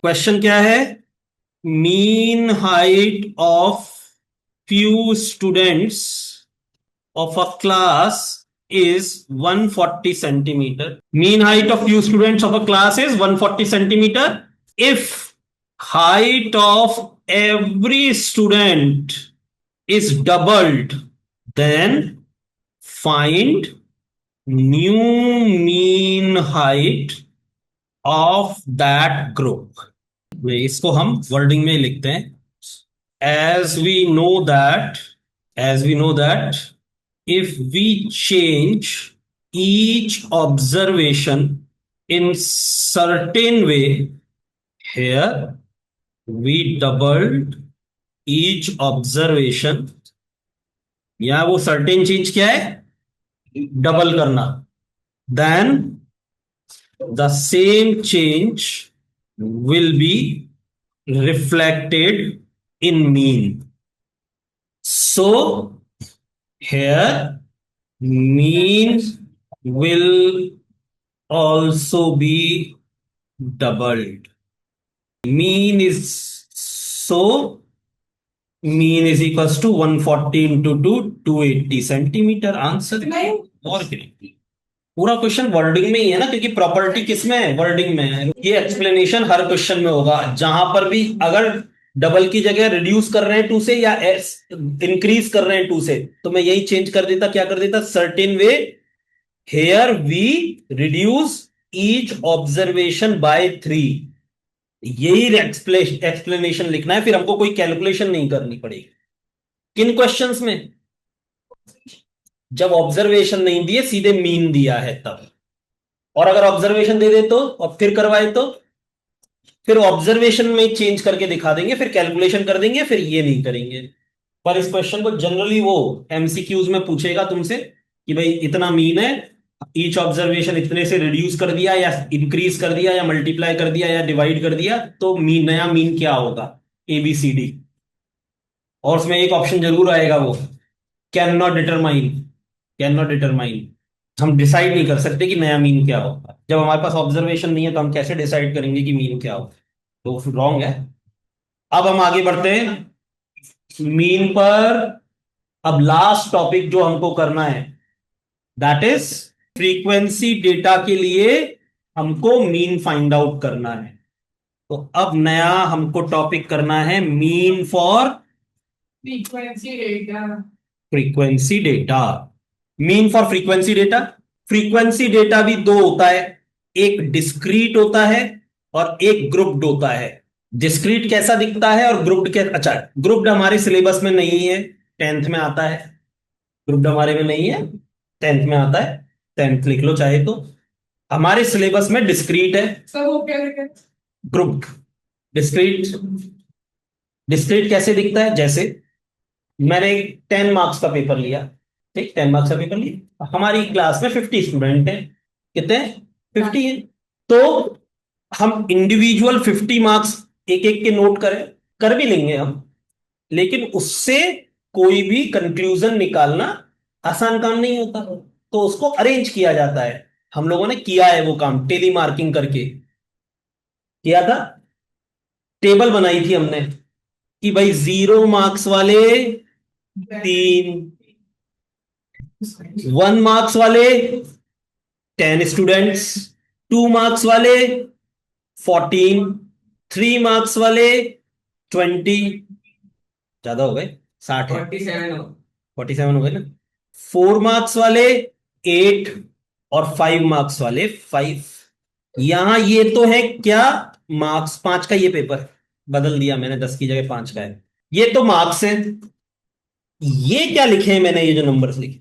Question क्या है? Mean height of few students of a class is 140 centimeter. Mean height of few students of a class is 140 centimeter. If height of every student is doubled, then find new mean height of that group. इसको हम wording में लिखते हैं. as we know that as we know that if we change each observation in certain way, here we doubled each observation. या वो certain चीज क्या है? डबल करना. then the same change will be reflected in mean. So here mean will also be doubled. Mean is mean is equals to 140 into 2 280 centimetre. Answer और पूरा question wording में ही है ना, क्योंकि प्रॉपर्टी किसमें है? वर्डिंग में है. ये एक्सप्लेनेशन हर क्वेश्चन में होगा. जहां पर भी अगर डबल की जगह रिड्यूस कर रहे हैं 2 से या इंक्रीज कर रहे हैं 2 से, तो मैं यही चेंज कर देता. क्या कर देता? Certain way. Here we reduce each observation by 3. यही एक्सप्लेनेशन लिखना है. फिर हमको कोई कैलकुलेशन नहीं करनी पड़ेगी. किन क्वेश्चंस में? जब ऑब्जर्वेशन नहीं दिए, सीधे मीन दिया है तब. और अगर ऑब्जर्वेशन दे दे तो, और फिर करवाए तो, फिर ऑब्जर्वेशन में चेंज करके दिखा देंगे, फिर कैलकुलेशन कर देंगे, फिर ये नहीं करेंगे. पर इस क्वेश्चन को जनरली वो एमसीक्यूज में पूछेगा तुमसे कि भाई इतना मीन है, ईच ऑब्जर्वेशन इतने से रिड्यूस कर दिया या इंक्रीज कर दिया या मल्टीप्लाई कर दिया या डिवाइड कर दिया, तो मीन, नया मीन क्या होगा? ABCD. और उसमें एक ऑप्शन जरूर आएगा, वो can not determine. Can not determine. हम डिसाइड नहीं कर सकते कि नया मीन क्या होगा. जब हमारे पास ऑब्जर्वेशन नहीं है तो हम कैसे डिसाइड करेंगे कि मीन क्या होगा? तो रॉन्ग है. अब हम आगे बढ़ते हैं मीन पर. अब लास्ट टॉपिक जो हमको करना है, दैट इज फ्रीक्वेंसी डेटा के लिए हमको मीन फाइंड आउट करना है. तो अब नया हमको टॉपिक करना है mean for frequency data. Frequency data. Mean for frequency data. Frequency data भी दो होता है. एक डिस्क्रीट होता है और एक ग्रुप्ड होता है. डिस्क्रीट कैसा दिखता है और ग्रुप्ड कैसा? अच्छा, ग्रुप्ड हमारे सिलेबस में नहीं है, 10th में आता है. ग्रुप्ड हमारे में नहीं है, 10th में आता है. 10th लिख लो चाहे तो. हमारे सिलेबस में डिस्क्रीट है. सर वो क्या लिखा है? ग्रुप्ड. डिस्क्रीट. डिस्क्रीट कैसे दिखता है? जैसे मैंने 10 मार्क्स का पेपर लिया. ठीक, 10 मार्क्स का पेपर लिया. हमारी क्लास में 50 स्टूडेंट हैं. कितने? 50 है. तो हम इंडिविजुअल 50 मार्क्स एक एक के नोट करें, कर भी लेंगे हम, लेकिन उससे कोई भी कंक्लूजन निकालना आसान काम नहीं होता. तो उसको अरेंज किया जाता है. हम लोगों ने किया है वो काम, टेली मार्किंग करके किया था. टेबल बनाई थी हमने कि भाई 0 मार्क्स वाले 3, 1 मार्क्स वाले 10 स्टूडेंट्स, 2 मार्क्स वाले 14, 3 मार्क्स वाले 20. ज्यादा हो गए, 60 है. 47 हो गए ना. 4 मार्क्स वाले 8 और 5 मार्क्स वाले 5. यहां ये तो है क्या? मार्क्स. 5 का ये पेपर बदल दिया मैंने, 10 की जगह 5 का है. ये तो मार्क्स है. ये क्या लिखे हैं मैंने? ये जो नंबर्स लिखे,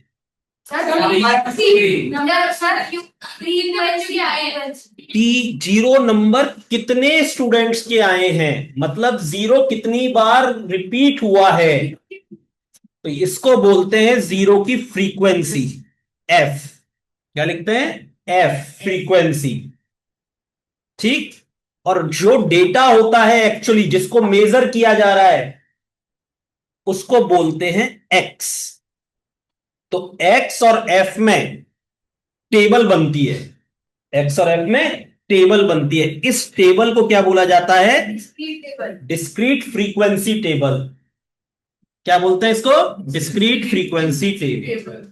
जीरो नंबर कितने स्टूडेंट्स के आए हैं, मतलब 0 कितनी बार रिपीट हुआ है, तो इसको बोलते हैं 0 की फ्रीक्वेंसी. F. क्या लिखते हैं? F, frequency. ठीक. और जो डेटा होता है एक्चुअली, जिसको मेजर किया जा रहा है, उसको बोलते हैं X. तो X और F में टेबल बनती है. X और F में टेबल बनती है। इस टेबल को क्या बोला जाता है? Discrete table. Discrete frequency table. क्या बोलते हैं इसको? Discrete frequency table.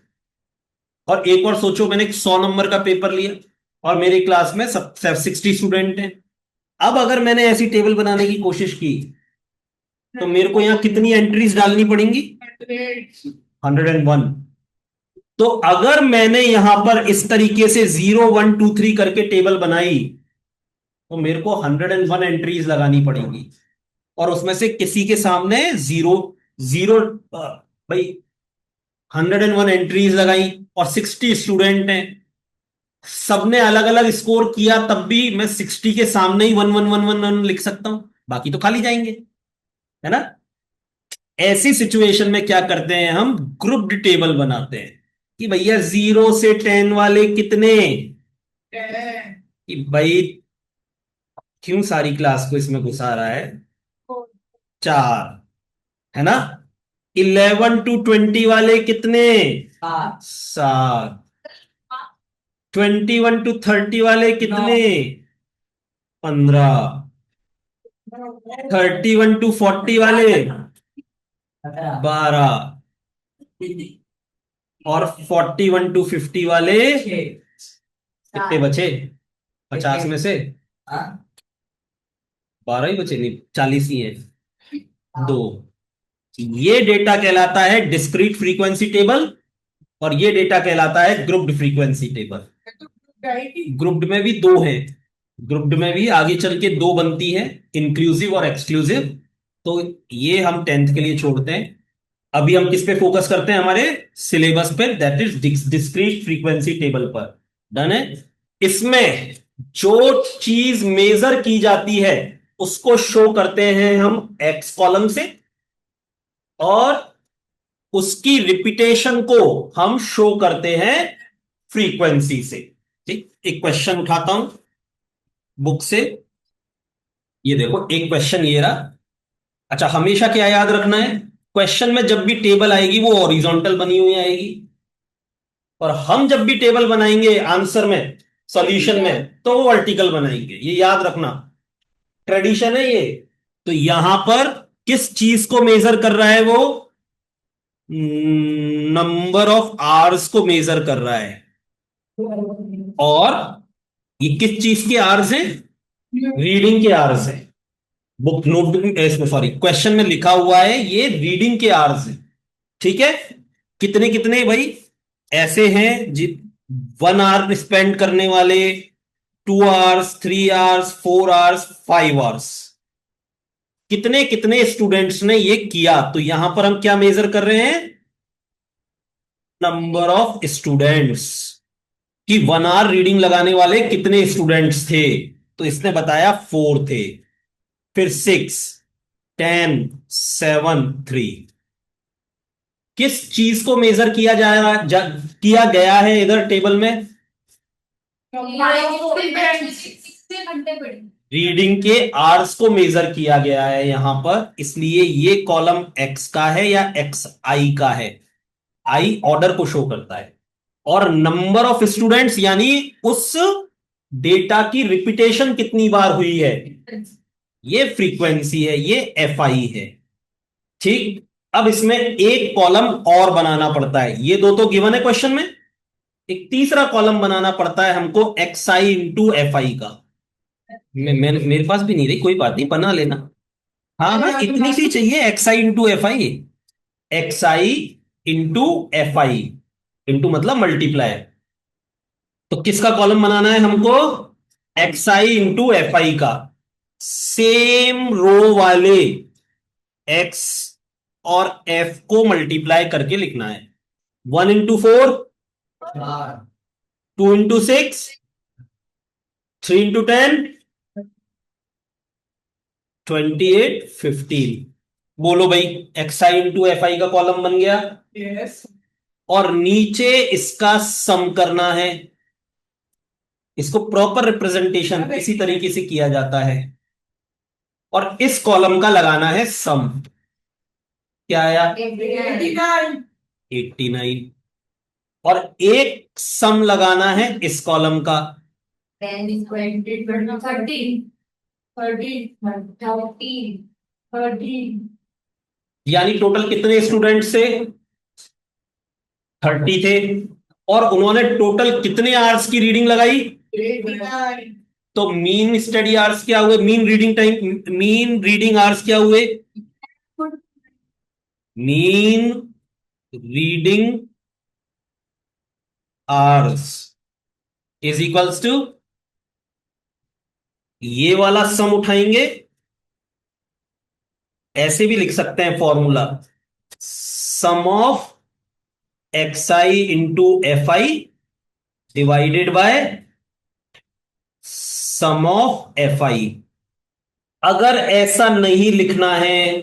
और एक और सोचो, मैंने 100 नंबर का पेपर लिया और मेरी क्लास में सब 60 स्टूडेंट हैं। अब अगर मैंने ऐसी टेबल बनाने की कोशिश की तो मेरे को यहां कितनी एंट्रीज डालनी पड़ेंगी? 101। तो अगर मैंने यहां पर इस तरीके से 0 1 2 3 करके टेबल बनाई तो मेरे को 101 एंट्रीज लगानी पड़ेंगी। और उसमें से किसी के सामने जीरो जीरो भाई 101 एंट्रीज लगाई और 60 स्टूडेंट हैं, सबने अलग अलग स्कोर किया, तब भी मैं 60 के सामने ही 1 1 1 1 1 लिख सकता हूं, बाकी तो खाली जाएंगे, है ना? ऐसी सिचुएशन में क्या करते हैं हम? ग्रुप्ड टेबल बनाते हैं कि भैया 0 से 10 वाले कितने, कि भाई क्यों सारी क्लास को इसमें घुसा रहा है? 4, है ना? 11 to 20 वाले कितने? 7। 21 to 30 वाले कितने? 15। 31 to 40 वाले 12। और 41 to 50 वाले कितने बचे? 50 में से 12 ही बचे, नहीं 40 ही है। 2। ये डेटा कहलाता है डिस्क्रीट फ्रीक्वेंसी टेबल और ये डेटा कहलाता है ग्रुप्ड फ्रीक्वेंसी टेबल। ग्रुप्ड में भी दो है, ग्रुप्ड में भी आगे चल के दो बनती है, इंक्लूसिव और एक्सक्लूसिव। तो ये हम 10th के लिए छोड़ते हैं। अभी हम किस पे फोकस करते हैं? हमारे सिलेबस पे, that is discrete frequency table पर। डन है? इसमें जो चीज मेजर की जाती है उसको शो करते हैं हम एक्स कॉलम से, और उसकी रिपीटेशन को हम शो करते हैं फ्रीक्वेंसी से। ठीक, एक क्वेश्चन उठाता हूं बुक से। ये देखो, एक क्वेश्चन ये रहा। अच्छा, हमेशा क्या याद रखना है? क्वेश्चन में जब भी टेबल आएगी वो हॉरिजॉन्टल बनी हुई आएगी, और हम जब भी टेबल बनाएंगे आंसर में, सॉल्यूशन में, तो वो वर्टिकल बनाएंगे। ये याद रखना, ट्रेडिशन है ये। तो यहां पर किस चीज को मेजर कर रहा है वो? नंबर ऑफ आवर्स को मेजर कर रहा है। और ये किस चीज के आवर्स हैं? रीडिंग के आवर्स है। बुक नोटबुक, इसमें सॉरी, क्वेश्चन में लिखा हुआ है ये रीडिंग के आवर्स है। ठीक है? कितने कितने भाई? ऐसे हैं जी, 1 आवर स्पेंड करने वाले, 2 आवर्स, 3 आवर्स, 4 आवर्स, 5 आवर्स। कितने कितने स्टूडेंट्स ने ये किया? तो यहां पर हम क्या मेजर कर रहे हैं? नंबर ऑफ स्टूडेंट्स, कि 1 आवर रीडिंग लगाने वाले कितने स्टूडेंट्स थे। तो इसने बताया 4 थे। फिर 6, 10, 7, 3। किस चीज को मेजर किया किया गया है इधर टेबल में? रीडिंग के आवर्स को मेजर किया गया है यहां पर, इसलिए ये कॉलम एक्स का है या एक्स आई का है। आई ऑर्डर को शो करता है, और नंबर ऑफ स्टूडेंट्स यानी उस डेटा की रिपीटेशन कितनी बार हुई है, ये फ्रीक्वेंसी है, ये एफ आई है। ठीक। अब इसमें एक कॉलम और बनाना पड़ता है, ये दो तो गिवन है क्वेश्चन में, एक तीसरा कॉलम बनाना पड़ता है हमको X I into F I का। मेरे पास भी नहीं रही, कोई बात नहीं, बना लेना। हाँ हाँ, इतनी सी चाहिए, X I into F I. X I into F I, into मतलब मल्टीप्लाई। तो किसका कॉलम बनाना है हमको? X I into F I का। सेम रो वाले एक्स और एफ को मल्टीप्लाई करके लिखना है। 1 into 4, 2 into 6, 3 into 10, 28, 15। बोलो भाई, x I into F I का कॉलम बन गया। यस। और नीचे इसका सम करना है। इसको प्रॉपर रिप्रेजेंटेशन इसी तरीके से किया जाता है, और इस कॉलम का लगाना है सम। क्या आया? 89। और एक सम लगाना है इस कॉलम का, 10 is 20, 20, 30, 30, 30, 30, यानी टोटल कितने स्टूडेंट से? 30 थे। और उन्होंने टोटल कितने आवर्स की रीडिंग लगाई? 89, तो मीन स्टडी आवर्स क्या हुए? Mean reading time, mean reading hours क्या हुए? Mean reading hours is equals to, ये वाला सम उठाएंगे, ऐसे भी लिख सकते हैं formula, sum of X I into F I divided by sum of F I. अगर ऐसा नहीं लिखना है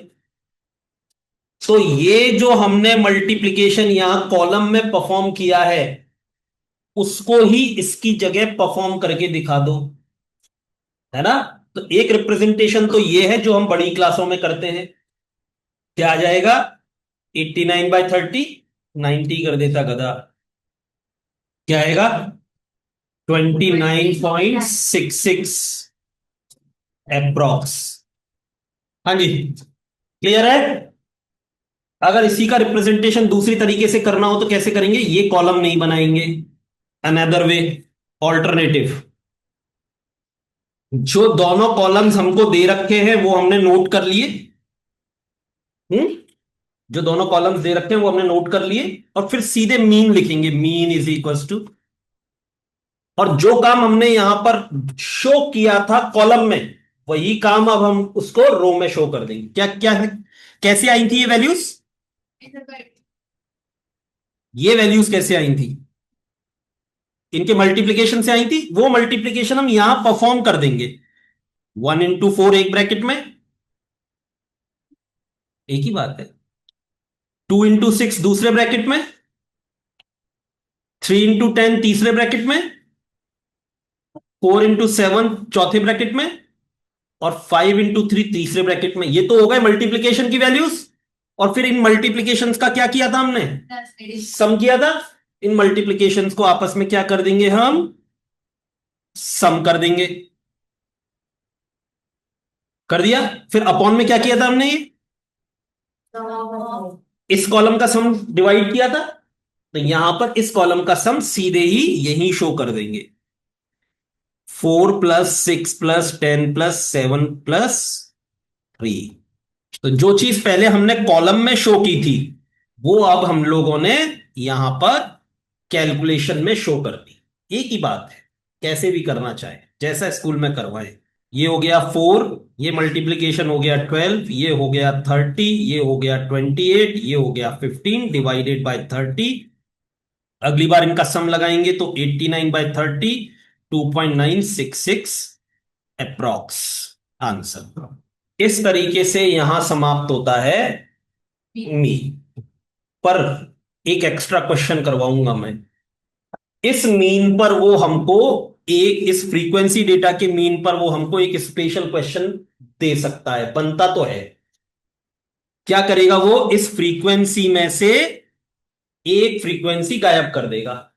तो ये जो हमने मल्टीप्लिकेशन यहां कॉलम में परफॉर्म किया है उसको ही इसकी जगह परफॉर्म करके दिखा दो, है ना। तो एक रिप्रेजेंटेशन तो ये है जो हम बड़ी क्लासों में करते हैं। क्या आ जाएगा? 89/30, 90 कर देता गधा। क्या आएगा? 29.66 अप्रोक्स। हाँ जी, क्लियर है। अगर इसी का रिप्रेजेंटेशन दूसरी तरीके से करना हो तो कैसे करेंगे? ये कॉलम नहीं बनाएंगे, अनदर वे, ऑल्टरनेटिव। जो दोनों कॉलम्स हमको दे रखे हैं वो हमने नोट कर लिए। हम्म, जो दोनों कॉलम्स दे रखे हैं वो हमने नोट कर लिए, और फिर सीधे मीन लिखेंगे, मीन इज इक्वल्स टू, और जो काम हमने यहां पर शो किया था कॉलम में वही काम अब हम उसको रो में शो कर देंगे। क्या क्या है? कैसे आई थी ये वैल्यूज? ये वैल्यूज कैसे आई थी? इनके मल्टीप्लीकेशन से आई थी। वो मल्टीप्लीकेशन हम यहां परफॉर्म कर देंगे। 1 into 4 एक ब्रैकेट में, एक ही बात है। 2 into 6 दूसरे ब्रैकेट में, 3 into 10 तीसरे ब्रैकेट में, 4 into 7 चौथे ब्रैकेट में, और 5 into 3 तीसरे ब्रैकेट में। ये तो हो गए मल्टीप्लीकेशन की वैल्यूज। और फिर इन मल्टीप्लीकेशंस का क्या किया था हमने? सम किया था। इन मल्टीप्लीकेशंस को आपस में क्या कर देंगे हम? सम कर देंगे। कर दिया। फिर अपॉन में क्या किया था हमने? ये इस कॉलम का सम डिवाइड किया था, तो यहां पर इस कॉलम का सम सीधे ही यही शो कर देंगे। 4 + 6 + 10 + 7 + 3। तो जो चीज पहले हमने कॉलम में शो की थी वो अब हम लोगों ने यहां पर कैलकुलेशन में शो कर दी। एक ही बात है, कैसे भी करना चाहे, जैसा स्कूल में करवाएं। ये हो गया 4, ये मल्टीप्लीकेशन हो गया 12, ये हो गया 30, ये हो गया 28, ये हो गया 15 डिवाइडेड बाय 30। अगली बार इनका सम लगाएंगे तो 89/30, 2.966 अप्रॉक्स आंसर। इस तरीके से यहां समाप्त होता है मी। पर एक एक्स्ट्रा क्वेश्चन करवाऊंगा मैं। इस मीन पर वो हमको एक, इस फ्रीक्वेंसी डेटा के मीन पर वो हमको एक स्पेशल क्वेश्चन दे सकता है, बनता तो है। क्या करेगा वो? इस फ्रीक्वेंसी में से एक फ्रीक्वेंसी गायब कर देगा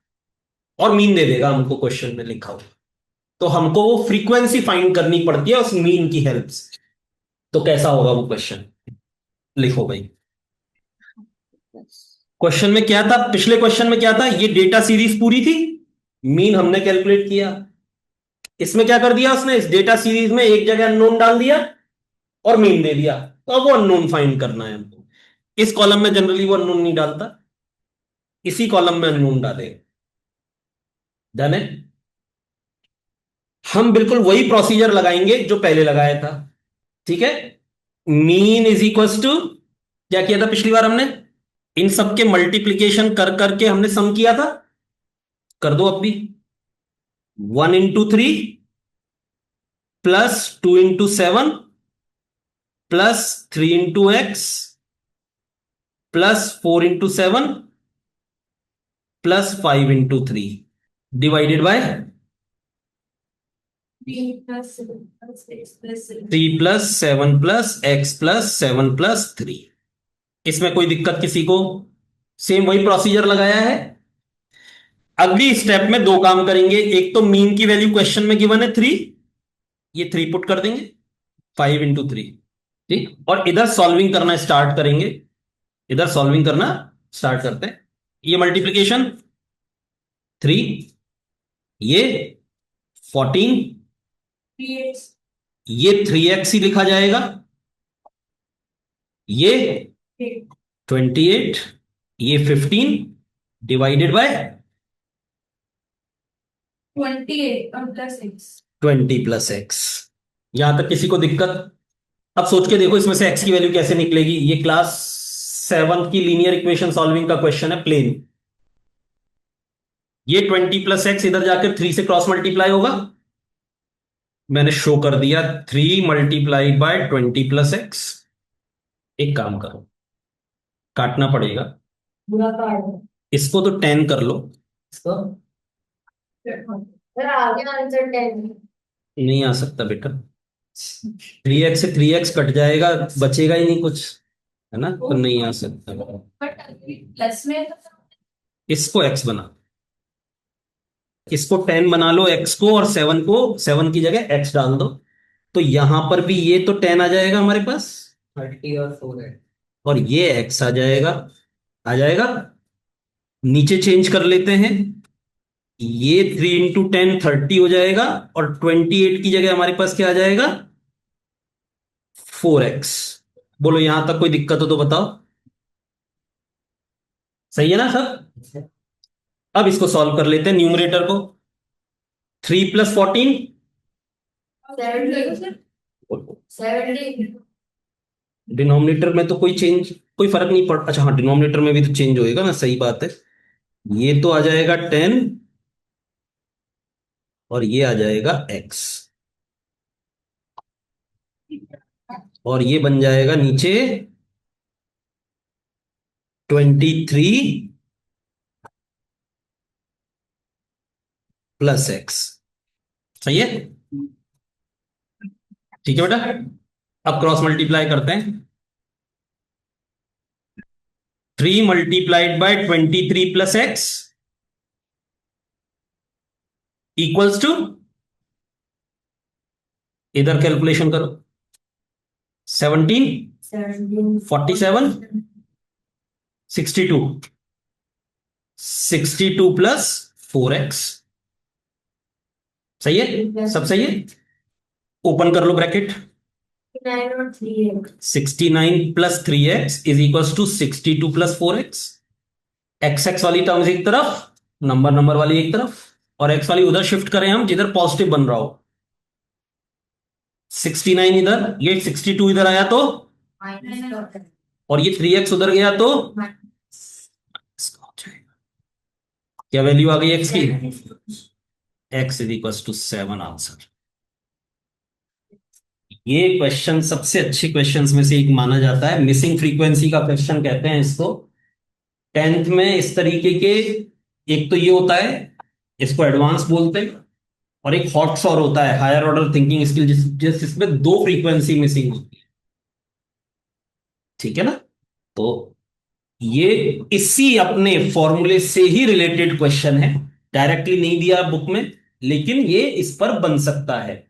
और मीन दे देगा हमको क्वेश्चन में लिखा हुआ। तो हमको वो फ्रीक्वेंसी फाइंड करनी पड़ती है उस मीन की हेल्प से। तो कैसा होगा वो क्वेश्चन? लिखो भाई। क्वेश्चन में क्या था? पिछले क्वेश्चन में क्या था? ये डेटा सीरीज पूरी थी, मीन हमने कैलकुलेट किया। इसमें क्या कर दिया उसने? इस डेटा सीरीज में एक जगह अननोन डाल दिया और मीन दे दिया। तो अब वो अननोन फाइंड करना है हमको। इस कॉलम में जनरली वो अननोन नहीं डालता, इसी कॉलम में अननोन डालेगा। डन है। हम बिल्कुल वही प्रोसीजर लगाएंगे जो पहले लगाया था। ठीक है। मीन इज इक्वल्स टू, क्या किया था पिछली बार हमने? इन सब के मल्टीप्लीकेशन कर करके हमने सम किया था। कर दो अब भी। 1 into 3 +2 into 7 +3 into x +4 into 7 +5 into 3 divided by 3 + 7 + x +7 + 3। इसमें कोई दिक्कत किसी को? सेम वही प्रोसीजर लगाया है। अगली स्टेप में दो काम करेंगे, एक तो मीन की वैल्यू क्वेश्चन में गिवन है 3, ये 3 पुट कर देंगे, 5 into 3, ठीक, और इधर सॉल्विंग करना स्टार्ट करेंगे, इधर सॉल्विंग करना स्टार्ट करते हैं। ये मल्टीप्लीकेशन 3, ये 14, ये 3x ही लिखा जाएगा, ये 28, ये 15 डिवाइडेड बाय 20 + x। यहां तक किसी को दिक्कत? अब सोच के देखो इसमें से x की वैल्यू कैसे निकलेगी। ये क्लास 7 की लीनियर इक्वेशन सॉल्विंग का क्वेश्चन है, प्लेन। ये 20 + x इधर जाकर 3 से क्रॉस मल्टीप्लाई होगा, मैंने शो कर दिया 3 × 20 + x। एक काम करो, काटना पड़ेगा, बुरा कार्ड इसको तो 10 कर लो, इसको सर आगे आंसर 10 नहीं आ सकता बेटा, 3x से 3x कट जाएगा, बचेगा ही नहीं कुछ, है ना, तो नहीं आ सकता। बट प्लस में इसको x बना, इसको 10 बना लो x को, और 7 को, 7 की जगह x डाल दो, तो यहां पर भी ये तो 10 आ जाएगा हमारे पास, 30 और 4 है, और ये x आ जाएगा, आ जाएगा। नीचे चेंज कर लेते हैं, ये 3 × 10 30 हो जाएगा, और 28 की जगह हमारे पास क्या आ जाएगा, 4x। बोलो यहां तक कोई दिक्कत हो तो बताओ, सही है ना सब? अब इसको सॉल्व कर लेते हैं, न्यूमरेटर को 3 + 14, 70 डिनोमिनेटर में तो कोई चेंज, कोई फर्क नहीं पड़, अच्छा हाँ डिनोमिनेटर में भी तो चेंज होएगा ना, सही बात है। ये तो आ जाएगा 10, और ये आ जाएगा x, और ये बन जाएगा नीचे 23 + x। सही है, ठीक है बेटा। अब क्रॉस मल्टीप्लाई करते हैं, 3 × 23 + x इक्वल्स टू, इधर कैलकुलेशन करो, 17, 47, 62, 62 + 4x। सही है, सब सही है। ओपन कर लो ब्रैकेट, 9 और 3 69 + 3x is equal to 62 + 4x। X X वाली टर्म्स एक तरफ, नंबर नंबर वाली एक तरफ, और एक्स वाली उधर शिफ्ट करें हम जिधर पॉजिटिव बन रहा हो। 69 इधर, ये 62 इधर आया तो, माइनस और ये 3x उधर गया तो क्या वैल्यू आ गई x की, x is equal to 7 answer. ये क्वेश्चन सबसे अच्छे क्वेश्चंस में से एक माना जाता है, मिसिंग फ्रीक्वेंसी का क्वेश्चन कहते हैं इसको। 10th में इस तरीके के, एक तो ये होता है, इसको एडवांस बोलते हैं, और एक हॉट शॉर होता है, हायर ऑर्डर थिंकिंग स्किल, जिसमें दो फ्रीक्वेंसी मिसिंग होती है, ठीक है ना। तो ये इसी अपने फॉर्मूले से ही रिलेटेड क्वेश्चन है, डायरेक्टली नहीं दिया बुक में, लेकिन ये इस पर बन सकता है।